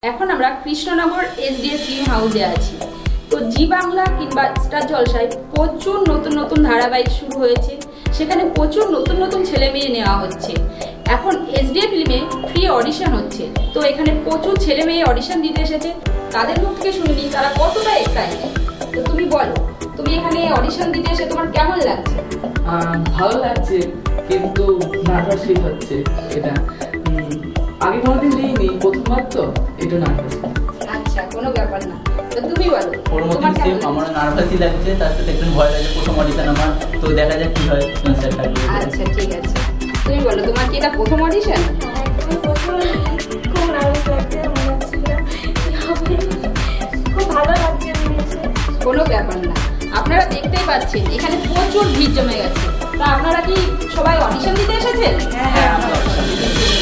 এখন আমরা Krishnanagar SDA film হাউসে আছি। তো জি বাংলা কিংবা স্টার জলসায় প্রচুর নতুন নতুন ধারাবাহিক শুরু হয়েছে, সেখানে প্রচুর নতুন নতুন ছেলে মেয়ে নেওয়া হচ্ছে। এখন এসডিএ ফিল্মে ফ্রি অডিশন হচ্ছে, তো এখানে প্রচুর ছেলে মেয়ে অডিশন দিতে এসেছে। তাদের মুখ থেকে শুনিনি তারা কতটা এক্সাইটেড। তো তুমি বলো, তুমি এখানে অডিশন দিতে এসে তোমার কেমন লাগছে? ভালো লাগছে, কিন্তু নার্ভাস ফিল হচ্ছে। এটা আগে কোনোদিন দিইনি, প্রথমবার তো একটু নার্ভাস। আচ্ছা, কোনো ব্যাপার না। তো তুমি বলো, ওর মধ্যে সেম আমারও নার্ভাসই লাগছে, তার সাথে একটু ভয় লাগে। প্রথম অডিশন আমার, তো দেখা যাক কি হয়। আচ্ছা ঠিক আছে, তুমি বলো তোমার কি এটা প্রথম অডিশন? খুব নার্ভাস লাগছে, মনে হচ্ছে খুব ভালো লাগছে। কোনো ব্যাপার না, আপনারা দেখতেই পাচ্ছেন এখানে প্রচুর ভিড় জমে গেছে। তা আপনারা কি সবাই অডিশন দিতে এসেছেন? হ্যাঁ, আমরা অডিশন দিতে এসেছি।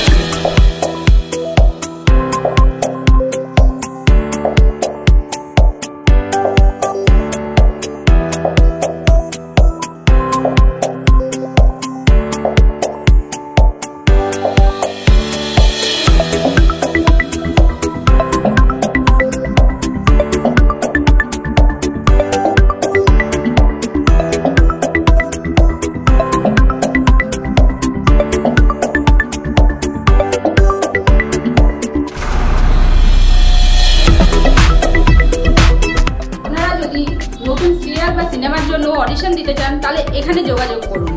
নতুন সিরিয়াল বা সিনেমার জন্য অডিশন দিতে চান তাহলে এখানে যোগাযোগ করুন।